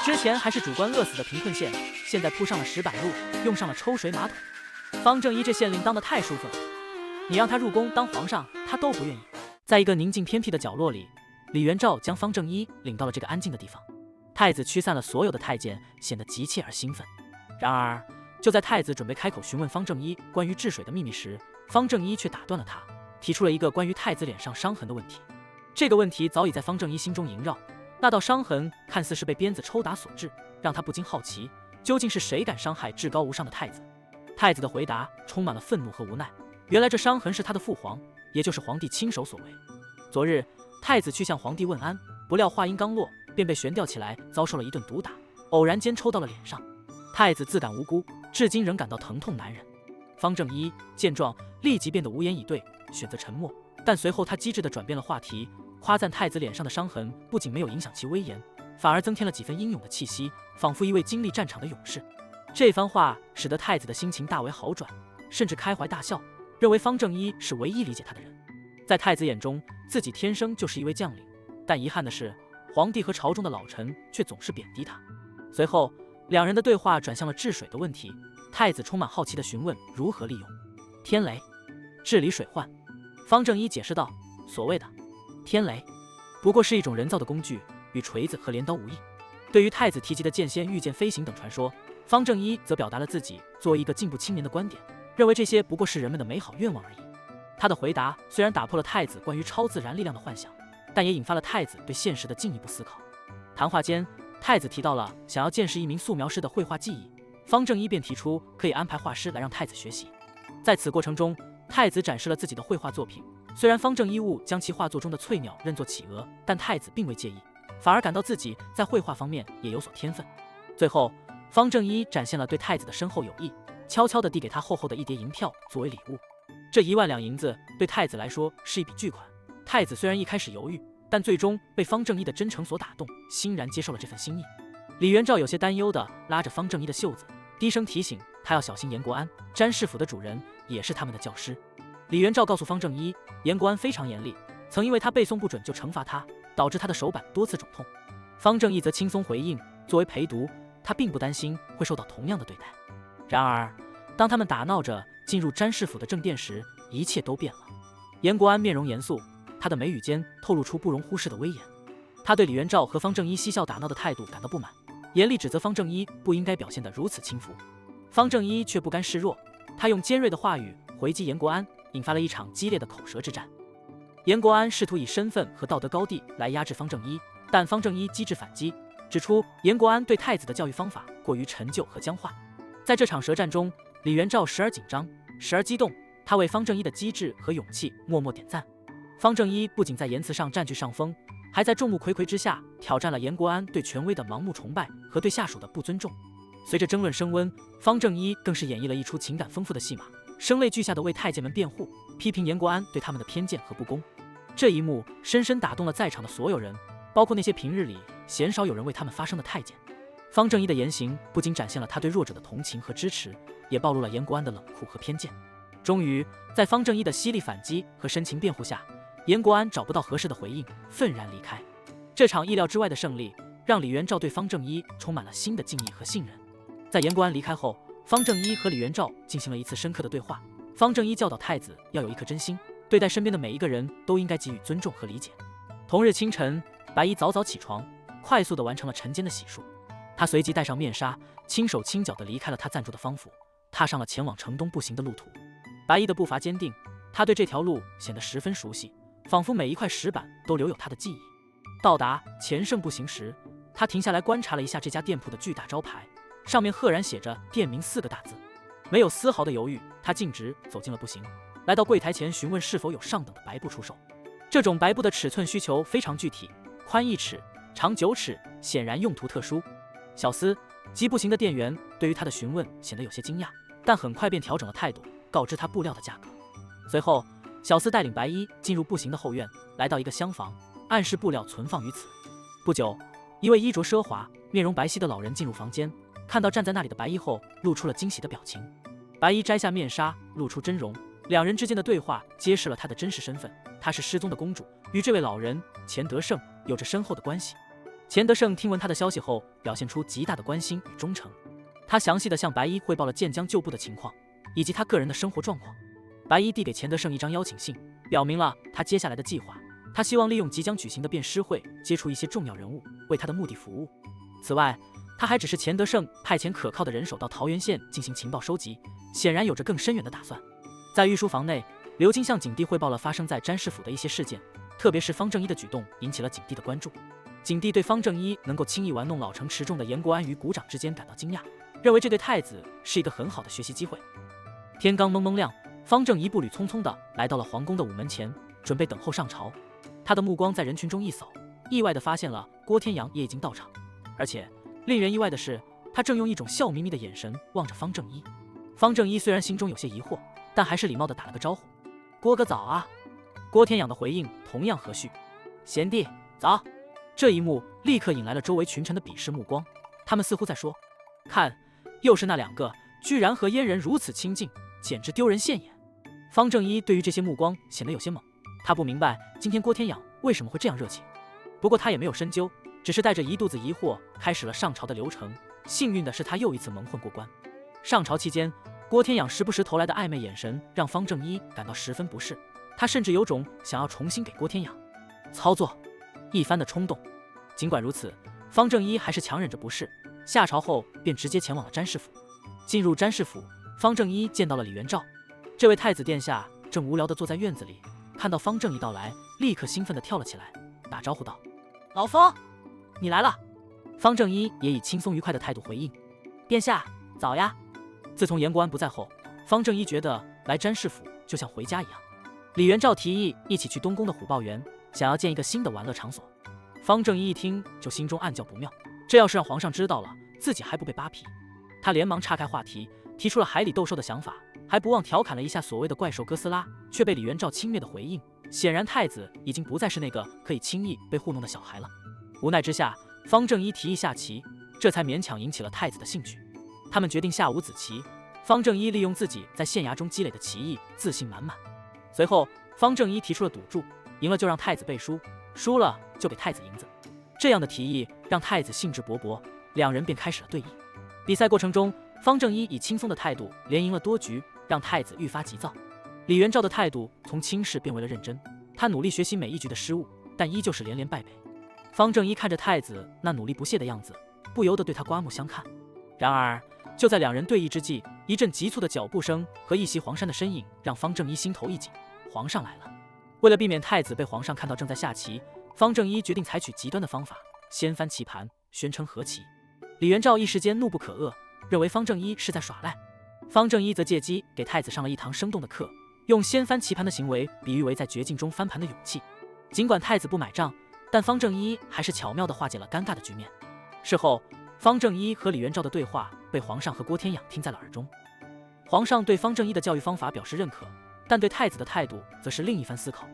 之前还是主官饿死的贫困县，现在铺上了石板路，用上了抽水马桶。方正一这县令当得太舒服了，你让他入宫当皇上，他都不愿意。在一个宁静偏僻的角落里，李元照将方正一领到了这个安静的地方。太子驱散了所有的太监，显得急切而兴奋。然而，就在太子准备开口询问方正一关于治水的秘密时，方正一却打断了他，提出了一个关于太子脸上伤痕的问题。这个问题早已在方正一心中萦绕，那道伤痕看似是被鞭子抽打所致，让他不禁好奇，究竟是谁敢伤害至高无上的太子？太子的回答充满了愤怒和无奈。原来这伤痕是他的父皇，也就是皇帝亲手所为。昨日，太子去向皇帝问安，不料话音刚落，便被悬吊起来，遭受了一顿毒打，偶然间抽到了脸上。太子自感无辜，至今仍感到疼痛难忍。方正一见状，立即变得无言以对，选择沉默。但随后他机智地转变了话题，夸赞太子脸上的伤痕不仅没有影响其威严，反而增添了几分英勇的气息，仿佛一位经历战场的勇士。这番话使得太子的心情大为好转，甚至开怀大笑，认为方正一是唯一理解他的人。在太子眼中，自己天生就是一位将领，但遗憾的是，皇帝和朝中的老臣却总是贬低他。随后，两人的对话转向了治水的问题。太子充满好奇地询问如何利用天雷治理水患。方正一解释道，所谓的天雷不过是一种人造的工具，与锤子和镰刀无异。对于太子提及的剑仙御剑飞行等传说，方正一则表达了自己作为一个进步青年的观点，认为这些不过是人们的美好愿望而已。他的回答虽然打破了太子关于超自然力量的幻想，但也引发了太子对现实的进一步思考。谈话间，太子提到了想要见识一名素描师的绘画技艺，方正一便提出可以安排画师来让太子学习。在此过程中，太子展示了自己的绘画作品，虽然方正一误将其画作中的翠鸟认作企鹅，但太子并未介意，反而感到自己在绘画方面也有所天分。最后，方正一展现了对太子的深厚友谊，悄悄地递给他厚厚的一叠银票作为礼物。这1万两银子对太子来说是一笔巨款。太子虽然一开始犹豫，但最终被方正一的真诚所打动，欣然接受了这份心意。李元照有些担忧地拉着方正一的袖子，低声提醒他要小心严国安，詹事府的主人也是他们的教师。李元照告诉方正一，严国安非常严厉，曾因为他背诵不准就惩罚他，导致他的手板多次肿痛。方正一则轻松回应，作为陪读，他并不担心会受到同样的对待。然而，当他们打闹着进入詹事府的正殿时，一切都变了。严国安面容严肃，他的眉宇间透露出不容忽视的威严。他对李元照和方正一嬉笑打闹的态度感到不满，严厉指责方正一不应该表现得如此轻浮。方正一却不甘示弱，他用尖锐的话语回击严国安，引发了一场激烈的口舌之战。严国安试图以身份和道德高地来压制方正一，但方正一机智反击，指出严国安对太子的教育方法过于陈旧和僵化。在这场舌战中，李元照时而紧张，时而激动，他为方正一的机智和勇气默默点赞。方正一不仅在言辞上占据上风，还在众目睽睽之下挑战了严国安对权威的盲目崇拜和对下属的不尊重。随着争论升温，方正一更是演绎了一出情感丰富的戏码，声泪俱下地为太监们辩护，批评严国安对他们的偏见和不公。这一幕深深打动了在场的所有人，包括那些平日里鲜少有人为他们发声的太监。方正一的言行不仅展现了他对弱者的同情和支持，也暴露了严国安的冷酷和偏见。终于，在方正一的犀利反击和深情辩护下，严国安找不到合适的回应，愤然离开。这场意料之外的胜利让李元照对方正一充满了新的敬意和信任。在严国安离开后，方正一和李元照进行了一次深刻的对话。方正一教导太子要有一颗真心，对待身边的每一个人都应该给予尊重和理解。同日清晨，白衣早早起床，快速地完成了晨间的洗漱。他随即戴上面纱，轻手轻脚地离开了他暂住的方府，踏上了前往城东步行的路途。白衣的步伐坚定，他对这条路显得十分熟悉，仿佛每一块石板都留有他的记忆。到达钱盛步行时，他停下来观察了一下这家店铺的巨大招牌，上面赫然写着店名4个大字。没有丝毫的犹豫，他径直走进了步行，来到柜台前询问是否有上等的白布出售。这种白布的尺寸需求非常具体，宽1尺，长9尺，显然用途特殊。小厮及步行的店员对于他的询问显得有些惊讶，但很快便调整了态度，告知他布料的价格。随后，小厮带领白衣进入步行的后院，来到一个厢房，暗示布料存放于此。不久，一位衣着奢华、面容白皙的老人进入房间，看到站在那里的白衣后，露出了惊喜的表情。白衣摘下面纱，露出真容，两人之间的对话揭示了他的真实身份，她是失踪的公主，与这位老人钱德胜有着深厚的关系。钱德胜听闻他的消息后，表现出极大的关心与忠诚。他详细地向白衣汇报了建江旧部的情况，以及他个人的生活状况。白衣递给钱德胜一张邀请信，表明了他接下来的计划。他希望利用即将举行的辩诗会，接触一些重要人物，为他的目的服务。此外，他还指示钱德胜派遣可靠的人手到桃源县进行情报收集，显然有着更深远的打算。在御书房内，刘金向景帝汇报了发生在詹氏府的一些事件，特别是方正一的举动引起了景帝的关注。景帝对方正一能够轻易玩弄老成持重的严国安于股掌之间感到惊讶，认为这对太子是一个很好的学习机会。天刚蒙蒙亮，方正一步履匆匆地来到了皇宫的午门前，准备等候上朝。他的目光在人群中一扫，意外地发现了郭天阳也已经到场，而且令人意外的是，他正用一种笑眯眯的眼神望着方正一。方正一虽然心中有些疑惑，但还是礼貌地打了个招呼：“郭哥早啊。”郭天阳的回应同样和煦：“贤弟早。”这一幕立刻引来了周围群臣的鄙视目光，他们似乎在说：“看，又是那两个，居然和阉人如此亲近，简直丢人现眼。”方正一对于这些目光显得有些懵，他不明白今天郭天阳为什么会这样热情。不过他也没有深究，只是带着一肚子疑惑开始了上朝的流程。幸运的是，他又一次蒙混过关。上朝期间，郭天阳时不时投来的暧昧眼神让方正一感到十分不适，他甚至有种想要重新给郭天阳操作一番的冲动。尽管如此，方正一还是强忍着不适，下朝后便直接前往了詹氏府。进入詹氏府，方正一见到了李元照。这位太子殿下正无聊地坐在院子里，看到方正一到来，立刻兴奋地跳了起来，打招呼道：“老方，你来了。”方正一也以轻松愉快的态度回应：“殿下早呀。”自从严国安不在后，方正一觉得来詹氏府就像回家一样。李元照提议一起去东宫的虎豹园，想要建一个新的玩乐场所。方正一一听就心中暗叫不妙，这要是让皇上知道了，自己还不被扒皮。他连忙岔开话题，提出了海里斗兽的想法，还不忘调侃了一下所谓的怪兽哥斯拉，却被李元照轻蔑的回应。显然太子已经不再是那个可以轻易被糊弄的小孩了。无奈之下，方正一提议下棋，这才勉强引起了太子的兴趣。他们决定下五子棋。方正一利用自己在县衙中积累的棋艺，自信满满。随后，方正一提出了赌注，赢了就让太子背书，输了就给太子银子。这样的提议让太子兴致勃勃，两人便开始了对弈。比赛过程中，方正一以轻松的态度连赢了多局，让太子愈发急躁。李元照的态度从轻视变为了认真，他努力学习每一局的失误，但依旧是连连败北。方正一看着太子那努力不懈的样子，不由得对他刮目相看。然而，就在两人对弈之际，一阵急促的脚步声和一袭黄衫的身影让方正一心头一紧。皇上来了。为了避免太子被皇上看到正在下棋，方正一决定采取极端的方法，掀翻棋盘，宣称和棋。李元照一时间怒不可遏，认为方正一是在耍赖。方正一则借机给太子上了一堂生动的课，用掀翻棋盘的行为比喻为在绝境中翻盘的勇气。尽管太子不买账，但方正一还是巧妙地化解了尴尬的局面。事后，方正一和李元照的对话被皇上和郭天养听在了耳中。皇上对方正一的教育方法表示认可，但对太子的态度则是另一番思考。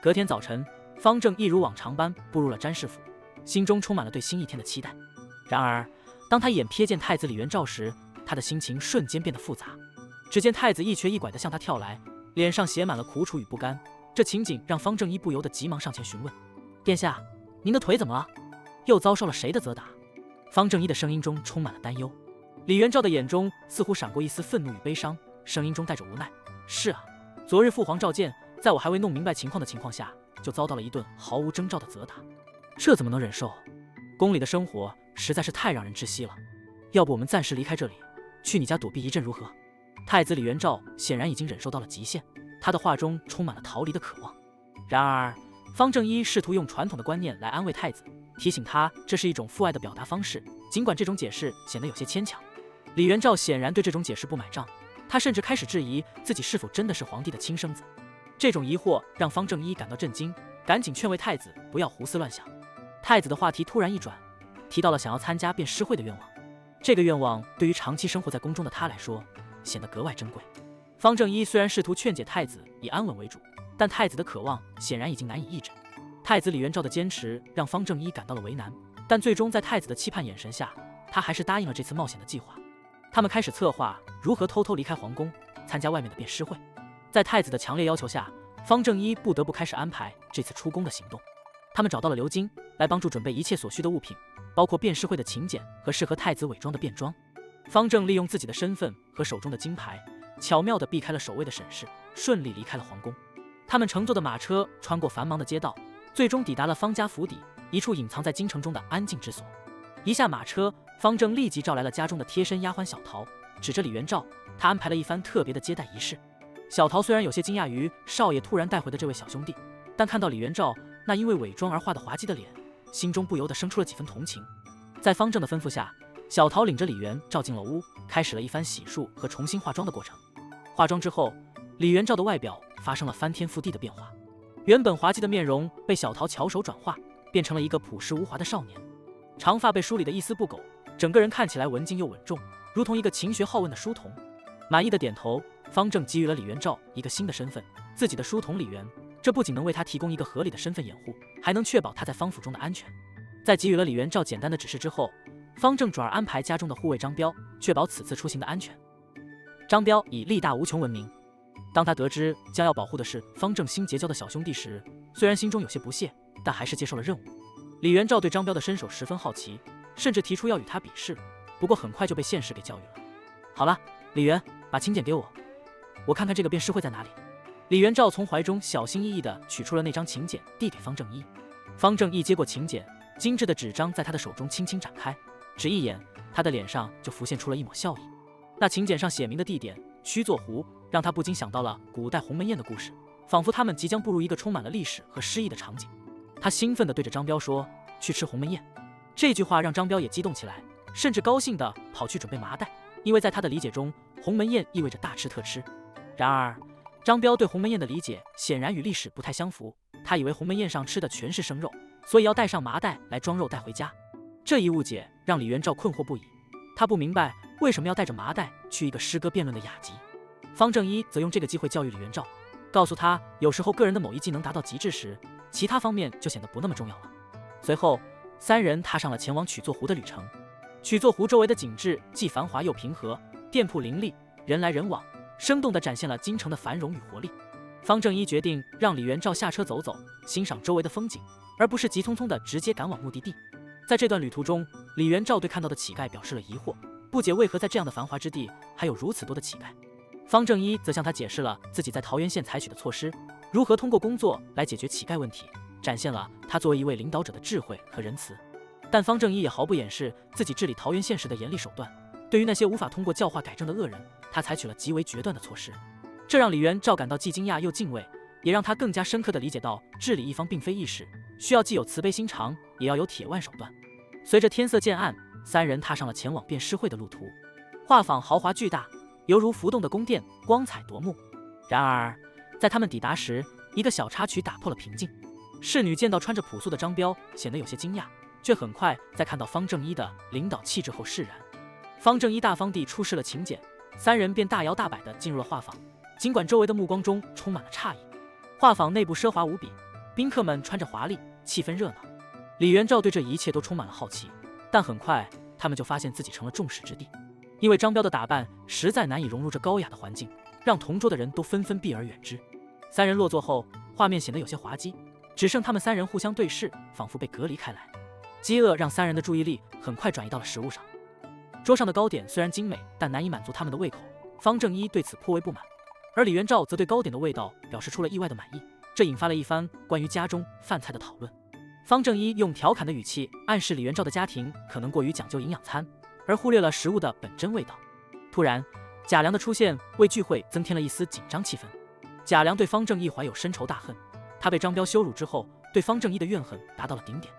隔天早晨，方正一如往常般步入了詹氏府，心中充满了对新一天的期待。然而，当他眼瞥见太子李元照时，他的心情瞬间变得复杂。只见太子一瘸一拐地向他跳来，脸上写满了苦楚与不甘。这情景让方正一不由得急忙上前询问：“殿下，您的腿怎么了？又遭受了谁的责打？”方正一的声音中充满了担忧。李元照的眼中似乎闪过一丝愤怒与悲伤，声音中带着无奈：“是啊，昨日父皇召见，在我还未弄明白情况的情况下，就遭到了一顿毫无征兆的责打，这怎么能忍受？宫里的生活实在是太让人窒息了。要不我们暂时离开这里，去你家躲避一阵如何？”太子李元照显然已经忍受到了极限，他的话中充满了逃离的渴望。然而，方正一试图用传统的观念来安慰太子，提醒他这是一种父爱的表达方式，尽管这种解释显得有些牵强。李元照显然对这种解释不买账，他甚至开始质疑自己是否真的是皇帝的亲生子。这种疑惑让方正一感到震惊，赶紧劝慰太子不要胡思乱想。太子的话题突然一转，提到了想要参加辩诗会的愿望。这个愿望对于长期生活在宫中的他来说，显得格外珍贵。方正一虽然试图劝解太子以安稳为主，但太子的渴望显然已经难以抑制。太子李元照的坚持让方正一感到了为难，但最终在太子的期盼眼神下，他还是答应了这次冒险的计划。他们开始策划如何偷偷离开皇宫，参加外面的辩诗会。在太子的强烈要求下，方正一不得不开始安排这次出宫的行动。他们找到了刘金，来帮助准备一切所需的物品，包括辨识会的请柬和适合太子伪装的便装。方正利用自己的身份和手中的金牌，巧妙地避开了守卫的审视，顺利离开了皇宫。他们乘坐的马车穿过繁忙的街道，最终抵达了方家府邸，一处隐藏在京城中的安静之所。一下马车，方正立即召来了家中的贴身丫鬟小桃，指着李元照，他安排了一番特别的接待仪式。小桃虽然有些惊讶于少爷突然带回的这位小兄弟，但看到李元照那因为伪装而画的滑稽的脸，心中不由得生出了几分同情。在方正的吩咐下，小桃领着李元照进了屋，开始了一番洗漱和重新化妆的过程。化妆之后，李元照的外表发生了翻天覆地的变化，原本滑稽的面容被小桃巧手转化，变成了一个朴实无华的少年。长发被梳理得一丝不苟，整个人看起来文静又稳重，如同一个勤学好问的书童。满意的点头，方正给予了李元照一个新的身份，自己的书童李元。这不仅能为他提供一个合理的身份掩护，还能确保他在方府中的安全。在给予了李元照简单的指示之后，方正转而安排家中的护卫张彪，确保此次出行的安全。张彪以力大无穷闻名，当他得知将要保护的是方正新结交的小兄弟时，虽然心中有些不屑，但还是接受了任务。李元照对张彪的身手十分好奇，甚至提出要与他比试，不过很快就被现实给教育了。好了，李元，把请柬给我，我看看这个辨识会在哪里。李元照从怀中小心翼翼地取出了那张请柬，递给方正一。方正一接过请柬，精致的纸张在他的手中轻轻展开，只一眼，他的脸上就浮现出了一抹笑意。那请柬上写明的地点曲作湖，让他不禁想到了古代鸿门宴的故事，仿佛他们即将步入一个充满了历史和诗意的场景。他兴奋地对着张彪说：“去吃鸿门宴。”这句话让张彪也激动起来，甚至高兴地跑去准备麻袋，因为在他的理解中，鸿门宴意味着大吃特吃。然而张彪对鸿门宴的理解显然与历史不太相符，他以为鸿门宴上吃的全是生肉，所以要带上麻袋来装肉带回家。这一误解让李元照困惑不已，他不明白为什么要带着麻袋去一个诗歌辩论的雅集。方正一则用这个机会教育李元照，告诉他有时候个人的某一技能达到极致时，其他方面就显得不那么重要了。随后三人踏上了前往曲作湖的旅程。曲作湖周围的景致既繁华又平和，店铺林立，人来人往，生动地展现了京城的繁荣与活力。方正一决定让李元照下车走走，欣赏周围的风景，而不是急匆匆地直接赶往目的地。在这段旅途中，李元照对看到的乞丐表示了疑惑，不解为何在这样的繁华之地还有如此多的乞丐。方正一则向他解释了自己在桃源县采取的措施，如何通过工作来解决乞丐问题，展现了他作为一位领导者的智慧和仁慈。但方正一也毫不掩饰自己治理桃源县时的严厉手段，对于那些无法通过教化改正的恶人，他采取了极为决断的措施。这让李元照感到既惊讶又敬畏，也让他更加深刻地理解到治理一方并非易事，需要既有慈悲心肠，也要有铁腕手段。随着天色渐暗，三人踏上了前往辨识会的路途。画舫豪华巨大，犹如浮动的宫殿，光彩夺目。然而在他们抵达时，一个小插曲打破了平静。侍女见到穿着朴素的张彪，显得有些惊讶，却很快在看到方正一的领导气质后释然。方正一大方地出示了请柬，三人便大摇大摆地进入了画舫。尽管周围的目光中充满了诧异，画舫内部奢华无比，宾客们穿着华丽，气氛热闹。李元照对这一切都充满了好奇，但很快他们就发现自己成了众矢之的，因为张彪的打扮实在难以融入这高雅的环境，让同桌的人都纷纷避而远之。三人落座后，画面显得有些滑稽，只剩他们三人互相对视，仿佛被隔离开来。饥饿让三人的注意力很快转移到了食物上。桌上的糕点虽然精美，但难以满足他们的胃口，方正一对此颇为不满，而李元照则对糕点的味道表示出了意外的满意，这引发了一番关于家中饭菜的讨论。方正一用调侃的语气暗示李元照的家庭可能过于讲究营养餐，而忽略了食物的本真味道。突然，贾良的出现为聚会增添了一丝紧张气氛。贾良对方正一怀有深仇大恨，他被张彪羞辱之后，对方正一的怨恨达到了顶点。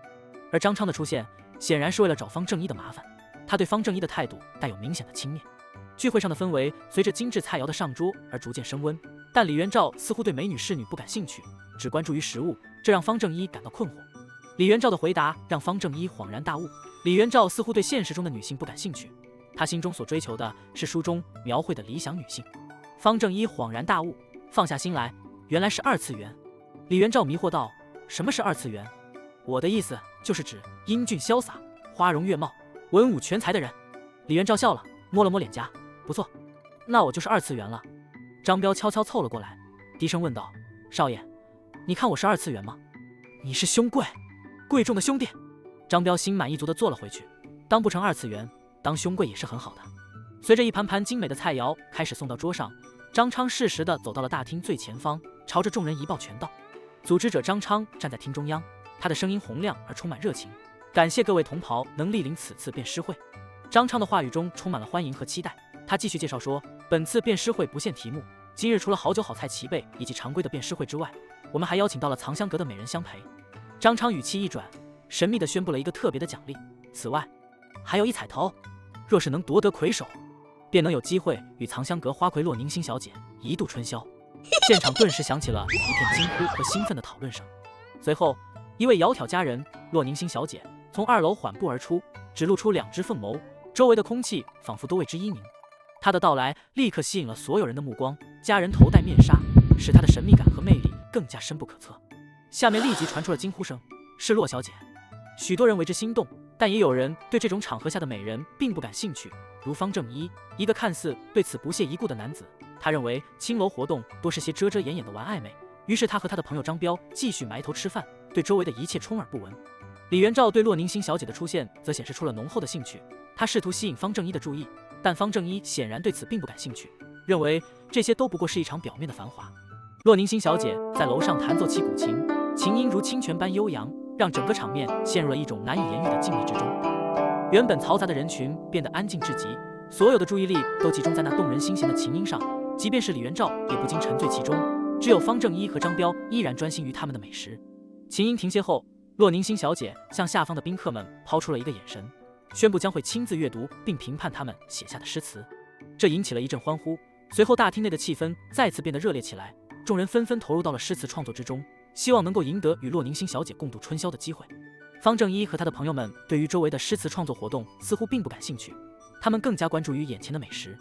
而张昌的出现显然是为了找方正一的麻烦，他对方正一的态度带有明显的轻蔑。聚会上的氛围随着精致菜肴的上桌而逐渐升温，但李元照似乎对美女侍女不感兴趣，只关注于食物，这让方正一感到困惑。李元照的回答让方正一恍然大悟，李元照似乎对现实中的女性不感兴趣，他心中所追求的是书中描绘的理想女性。方正一恍然大悟，放下心来，原来是二次元。李元照迷惑道：“什么是二次元？”“我的意思就是指英俊潇洒、花容月貌、文武全才的人。”李元照笑了，摸了摸脸颊：“不错，那我就是二次元了。”张彪悄悄凑了过来，低声问道：“少爷，你看我是二次元吗？”“你是胸贵。”贵重的兄弟。张彪心满意足地坐了回去。当不成二次元，当兄贵也是很好的。随着一盘盘精美的菜肴开始送到桌上，张昌适时地走到了大厅最前方，朝着众人一抱拳道：“组织者张昌站在厅中央，他的声音洪亮而充满热情，感谢各位同袍能莅临此次辩诗会。”张昌的话语中充满了欢迎和期待。他继续介绍说，本次辩诗会不限题目，今日除了好酒好菜齐备以及常规的辩诗会之外，我们还邀请到了藏香阁的美人相陪。张昌语气一转，神秘地宣布了一个特别的奖励，此外还有一彩头，若是能夺得魁首，便能有机会与藏香阁花魁洛宁星小姐一度春宵。现场顿时响起了一片惊呼和兴奋的讨论声。随后，一位窈窕佳人洛宁星小姐从2楼缓步而出，只露出2只凤眸，周围的空气仿佛都为之旖旎。她的到来立刻吸引了所有人的目光，佳人头戴面纱，使她的神秘感和魅力更加深不可测。下面立即传出了惊呼声：“是洛小姐！”许多人为之心动，但也有人对这种场合下的美人并不感兴趣，如方正一，一个看似对此不屑一顾的男子。他认为青楼活动多是些遮遮掩掩的玩暧昧，于是他和他的朋友张彪继续埋头吃饭，对周围的一切充耳不闻。李元照对洛宁星小姐的出现则显示出了浓厚的兴趣，他试图吸引方正一的注意，但方正一显然对此并不感兴趣，认为这些都不过是一场表面的繁华。洛宁星小姐在楼上弹奏起古琴，琴音如清泉般悠扬，让整个场面陷入了一种难以言喻的静谧之中。原本嘈杂的人群变得安静至极，所有的注意力都集中在那动人心弦的琴音上，即便是李元照也不禁沉醉其中，只有方正一和张彪依然专心于他们的美食。琴音停歇后，洛宁星小姐向下方的宾客们抛出了一个眼神，宣布将会亲自阅读并评判他们写下的诗词，这引起了一阵欢呼。随后大厅内的气氛再次变得热烈起来，众人纷纷投入到了诗词创作之中，希望能够赢得与洛宁星小姐共度春宵的机会。方正一和他的朋友们对于周围的诗词创作活动似乎并不感兴趣，他们更加关注于眼前的美食。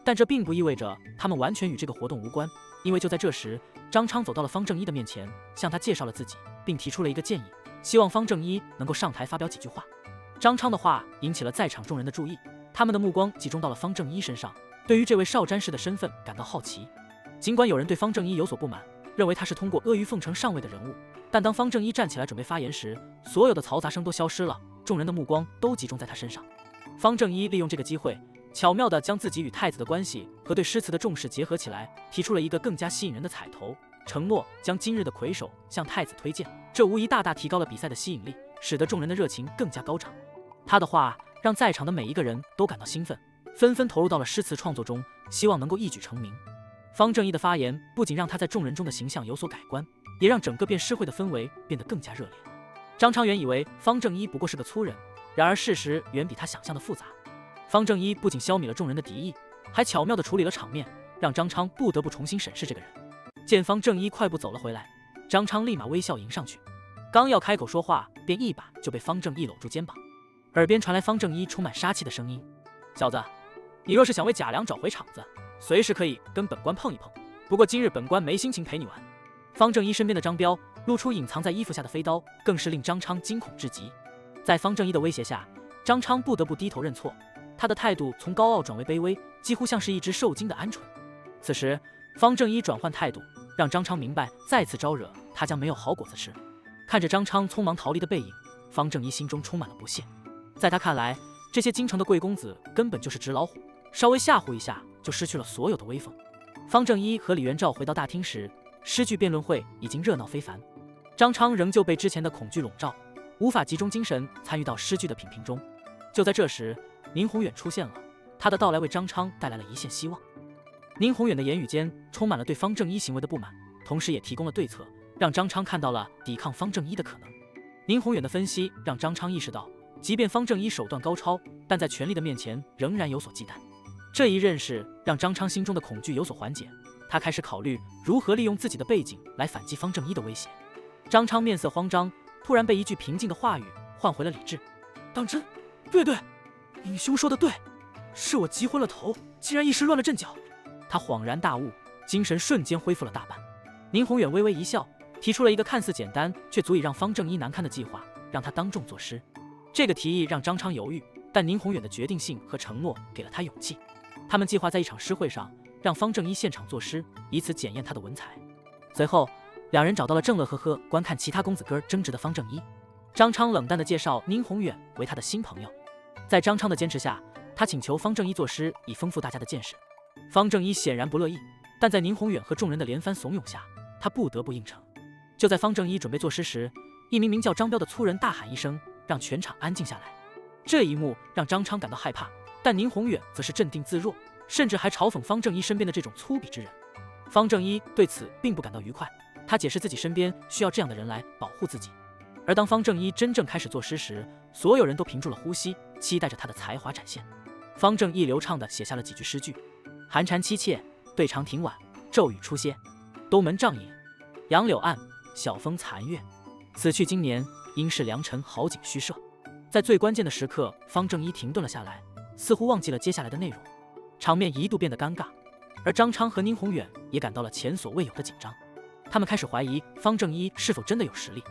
但这并不意味着他们完全与这个活动无关，因为就在这时，张昌走到了方正一的面前，向他介绍了自己，并提出了一个建议，希望方正一能够上台发表几句话。张昌的话引起了在场众人的注意，他们的目光集中到了方正一身上，对于这位少詹氏的身份感到好奇。尽管有人对方正一有所不满，认为他是通过阿谀奉承上位的人物，但当方正一站起来准备发言时，所有的嘈杂声都消失了，众人的目光都集中在他身上。方正一利用这个机会，巧妙地将自己与太子的关系和对诗词的重视结合起来，提出了一个更加吸引人的彩头，承诺将今日的魁首向太子推荐。这无疑大大提高了比赛的吸引力，使得众人的热情更加高涨。他的话让在场的每一个人都感到兴奋，纷纷投入到了诗词创作中，希望能够一举成名。方正一的发言不仅让他在众人中的形象有所改观，也让整个辩诗会的氛围变得更加热烈。张昌原以为方正一不过是个粗人，然而事实远比他想象的复杂。方正一不仅消弭了众人的敌意，还巧妙地处理了场面，让张昌不得不重新审视这个人。见方正一快步走了回来，张昌立马微笑迎上去，刚要开口说话，便一把就被方正一搂住肩膀，耳边传来方正一充满杀气的声音：“小子，你若是想为贾良找回场子，随时可以跟本官碰一碰，不过今日本官没心情陪你玩。”方正一身边的张彪露出隐藏在衣服下的飞刀，更是令张昌惊恐至极。在方正一的威胁下，张昌不得不低头认错，他的态度从高傲转为卑微，几乎像是一只受惊的鹌鹑。此时方正一转换态度，让张昌明白再次招惹他将没有好果子吃。看着张昌匆忙逃离的背影，方正一心中充满了不屑。在他看来，这些京城的贵公子根本就是纸老虎，稍微吓唬一下就失去了所有的威风。方正一和李元照回到大厅时，诗句辩论会已经热闹非凡。张昌仍旧被之前的恐惧笼罩，无法集中精神参与到诗句的品评中。就在这时，宁宏远出现了，他的到来为张昌带来了一线希望。宁宏远的言语间充满了对方正一行为的不满，同时也提供了对策，让张昌看到了抵抗方正一的可能。宁宏远的分析让张昌意识到，即便方正一手段高超，但在权力的面前仍然有所忌惮。这一认识让张昌心中的恐惧有所缓解，他开始考虑如何利用自己的背景来反击方正一的威胁。张昌面色慌张，突然被一句平静的话语换回了理智：“当真？对，宁兄说的对，是我急昏了头，竟然一时乱了阵脚。”他恍然大悟，精神瞬间恢复了大半。宁宏远微微一笑，提出了一个看似简单却足以让方正一难堪的计划，让他当众作诗。这个提议让张昌犹豫，但宁宏远的决定性和承诺给了他勇气。他们计划在一场诗会上让方正一现场作诗，以此检验他的文采。随后两人找到了正乐呵呵观看其他公子哥争执的方正一。张昌冷淡地介绍宁宏远为他的新朋友。在张昌的坚持下，他请求方正一作诗，以丰富大家的见识。方正一显然不乐意，但在宁宏远和众人的连番怂恿下，他不得不应承。就在方正一准备作诗时，一名名叫张彪的粗人大喊一声，让全场安静下来。这一幕让张昌感到害怕，但宁宏远则是镇定自若，甚至还嘲讽方正一身边的这种粗鄙之人。方正一对此并不感到愉快，他解释自己身边需要这样的人来保护自己。而当方正一真正开始作诗时，所有人都屏住了呼吸，期待着他的才华展现。方正一流畅地写下了几句诗句：寒蝉凄切，对长亭晚，骤雨初歇。东门帐饮，杨柳岸，晓风残月。此去经年，应是良辰好景虚设。在最关键的时刻，方正一停顿了下来，似乎忘记了接下来的内容，场面一度变得尴尬。而张昌和宁宏远也感到了前所未有的紧张，他们开始怀疑方正一是否真的有实力。